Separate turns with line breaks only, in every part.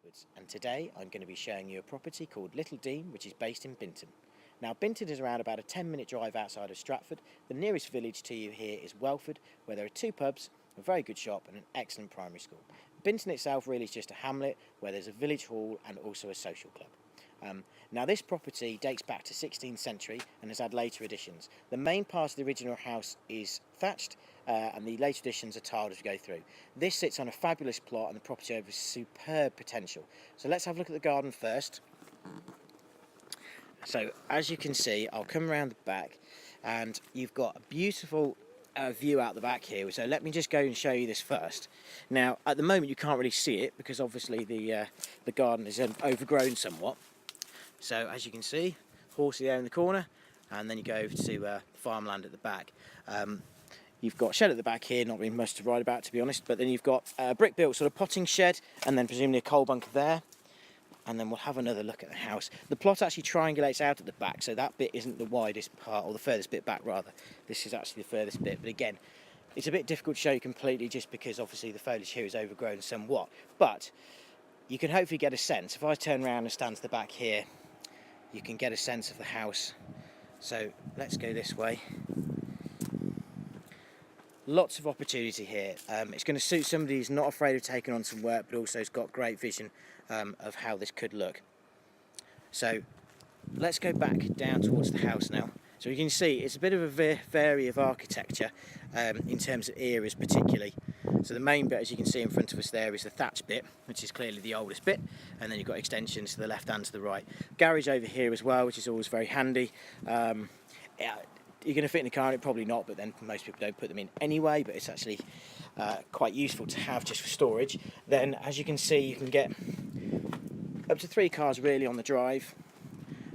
Stratford, and today I'm going to be showing you a property called Little Dene, which is based in Binton. Now, Binton is around about a 10-minute drive outside of Stratford. The nearest village to you here is Welford, where there are two pubs, a very good shop and an excellent primary school. Binton itself really is just a hamlet where there's a village hall and also a social club. Now, this property dates back to 16th century and has had later additions. The main part of the original house is thatched and the later additions are tiled as we go through. This sits on a fabulous plot and the property offers superb potential. So let's have a look at the garden first. So as you can see, I'll come around the back and you've got a beautiful view out the back here. So let me just go and show you this first. Now, at the moment you can't really see it because obviously the garden is overgrown somewhat. So as you can see, horsey there in the corner, and then you go over to farmland at the back. You've got a shed at the back here, not really much to write about to be honest, but then you've got a brick built sort of potting shed and then presumably a coal bunker there. And then we'll have another look at the house. The plot actually triangulates out at the back, so that bit isn't the widest part, or the furthest bit back rather. This is actually the furthest bit, but again, it's a bit difficult to show you completely just because obviously the foliage here is overgrown somewhat. But you can hopefully get a sense. If I turn around and stand to the back here, you can get a sense of the house. So let's go this way. Lots of opportunity here. It's going to suit somebody who's not afraid of taking on some work, but also has got great vision of how this could look. So let's go back down towards the house now. So you can see it's a bit of a vary of architecture in terms of eras particularly. So the main bit, as you can see in front of us there, is the thatched bit, which is clearly the oldest bit, and then you've got extensions to the left and to the right. Garage over here as well, which is always very handy. You're going to fit in the car in it, probably not, but then most people don't put them in anyway, but it's actually quite useful to have just for storage. Then, as you can see, you can get up to 3 cars really on the drive.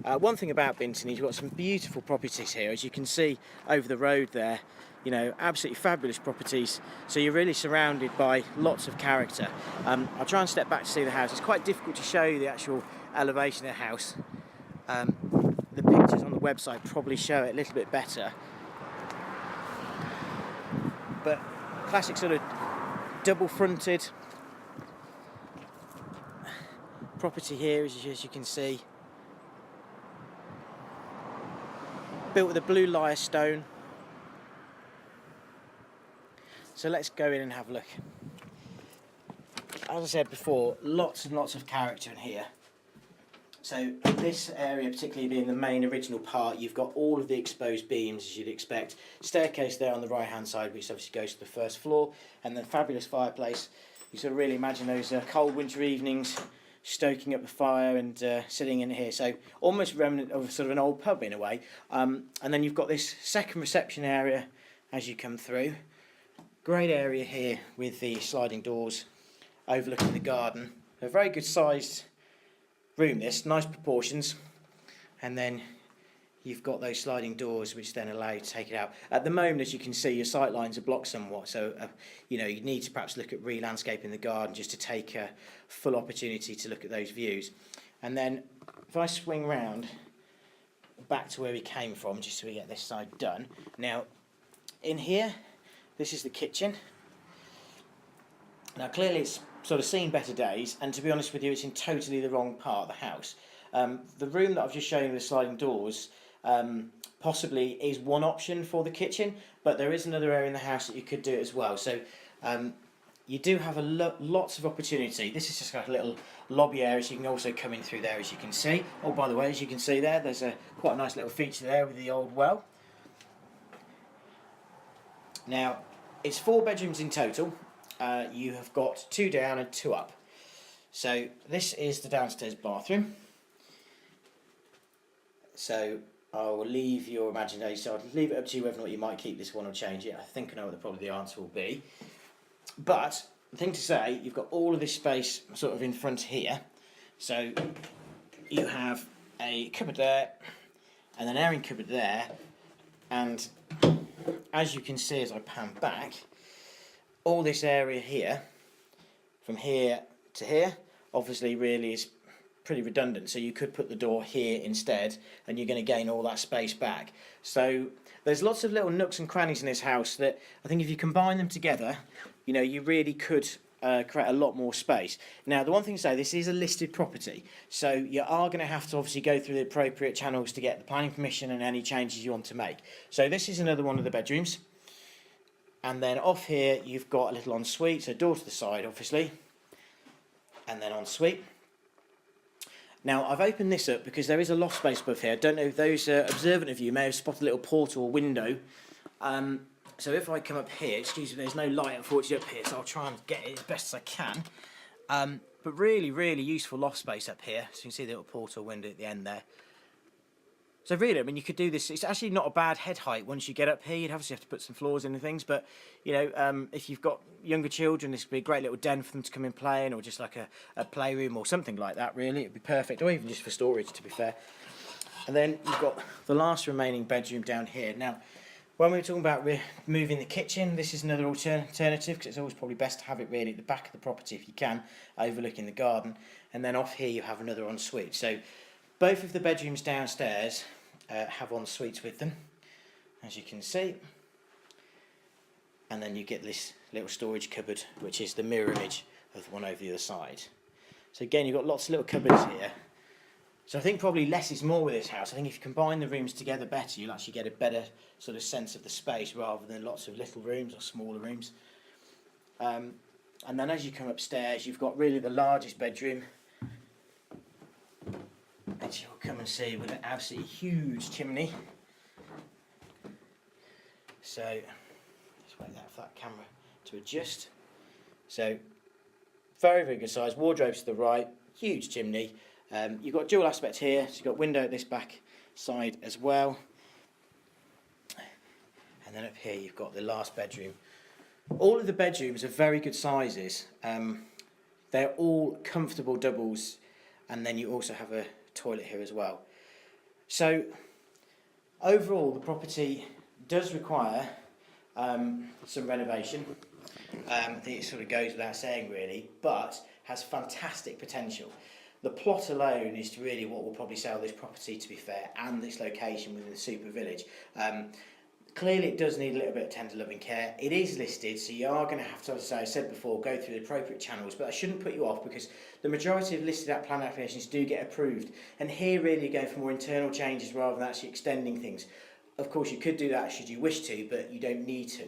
One thing about Binton, you've got some beautiful properties here, as you can see over the road there, you know, absolutely fabulous properties. So you're really surrounded by lots of character. I'll try and step back to see the house. It's quite difficult to show you the actual elevation of the house. The pictures on the website probably show it a little bit better. But classic sort of double fronted property here, as you can see. Built with a blue lyre stone. So let's go in and have a look. As I said before, lots and lots of character in here. So this area, particularly being the main original part, you've got all of the exposed beams as you'd expect. Staircase there on the right hand side, which obviously goes to the first floor, and then fabulous fireplace. You sort of really imagine those cold winter evenings, stoking up the fire and sitting in here. So almost remnant of sort of an old pub in a way. And then you've got this second reception area as you come through. Great area here with the sliding doors overlooking the garden. A very good sized room this, nice proportions, and then you've got those sliding doors which then allow you to take it out. At the moment, as you can see, your sight lines are blocked somewhat, so you know, you need to perhaps look at re-landscaping the garden just to take a full opportunity to look at those views. And then if I swing round back to where we came from, just so we get this side done. Now in here, this is the kitchen. Now clearly it's sort of seen better days, and to be honest with you, it's in totally the wrong part of the house. The room that I've just shown you with the sliding doors possibly is one option for the kitchen, but there is another area in the house that you could do it as well. So you do have lots of opportunity. This is just like a little lobby area, so you can also come in through there, as you can see. Oh, by the way, as you can see there, there's quite a nice little feature there with the old well. Now, it's 4 bedrooms in total. You have got 2 down and 2 up. So this is the downstairs bathroom. So I will leave your imagination. So I'll leave it up to you whether or not you might keep this one or change it. I think I know what probably the answer will be. But the thing to say, you've got all of this space sort of in front here. So you have a cupboard there, and an airing cupboard there, and as you can see as I pan back, all this area here, from here to here, obviously really is pretty redundant, so you could put the door here instead and you're going to gain all that space back. So there's lots of little nooks and crannies in this house that I think if you combine them together, you know, you really could create a lot more space. Now, the one thing to say, this is a listed property, so you are going to have to obviously go through the appropriate channels to get the planning permission and any changes you want to make. So this is another one of the bedrooms. And then off here, you've got a little ensuite, so door to the side, obviously, and then ensuite. Now, I've opened this up because there is a loft space above here. I don't know if those observant of you may have spotted a little portal or window. So if I come up here, excuse me, there's no light unfortunately up here, so I'll try and get it as best as I can. But really, really useful loft space up here. So you can see the little portal window at the end there. So really, I mean, you could do this. It's actually not a bad head height once you get up here. You'd obviously have to put some floors in and things, but you know, if you've got younger children, this would be a great little den for them to come in playing, or just like a playroom or something like that. Really, it'd be perfect, or even just for storage, to be fair. And then you've got the last remaining bedroom down here. Now, when we were talking about moving the kitchen, this is another alternative, because it's always probably best to have it really at the back of the property if you can, overlooking the garden. And then off here you have another ensuite. So both of the bedrooms downstairs have en-suites with them, as you can see. And then you get this little storage cupboard, which is the mirror image of the one over the other side. So again, you've got lots of little cupboards here. So I think probably less is more with this house. I think if you combine the rooms together better, you'll actually get a better sort of sense of the space rather than lots of little rooms or smaller rooms. And then as you come upstairs, you've got really the largest bedroom, which you'll come and see, with an absolutely huge chimney. So just wait there for that camera to adjust. So very, very good size. Wardrobes to the right, huge chimney. You've got dual aspect here, so you've got window at this back side as well. And then up here you've got the last bedroom. All of the bedrooms are very good sizes. They're all comfortable doubles, and then you also have a toilet here as well. So overall the property does require some renovation. I think it sort of goes without saying really, but has fantastic potential. The plot alone is really what will probably sell this property, to be fair, and this location within the super village. Clearly it does need a little bit of tender loving care. It is listed, so you are going to have to, as I said before, go through the appropriate channels, but that shouldn't put you off, because the majority of listed planning applications do get approved, and here really you're going for more internal changes rather than actually extending things. Of course you could do that should you wish to, but you don't need to.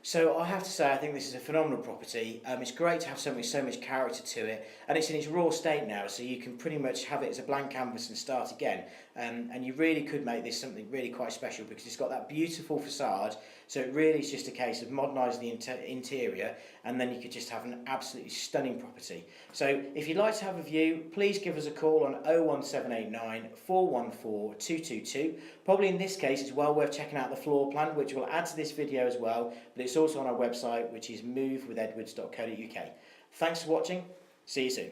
So I have to say I think this is a phenomenal property. It's great to have something with so much character to it, and it's in its raw state now, so you can pretty much have it as a blank canvas and start again. And you really could make this something really quite special, because it's got that beautiful facade, so it really is just a case of modernising the interior, and then you could just have an absolutely stunning property. So if you'd like to have a view, please give us a call on 01789 414 222. Probably in this case it's well worth checking out the floor plan, which we'll add to this video as well, but it's also on our website, which is movewithedwards.co.uk. Thanks for watching, see you soon.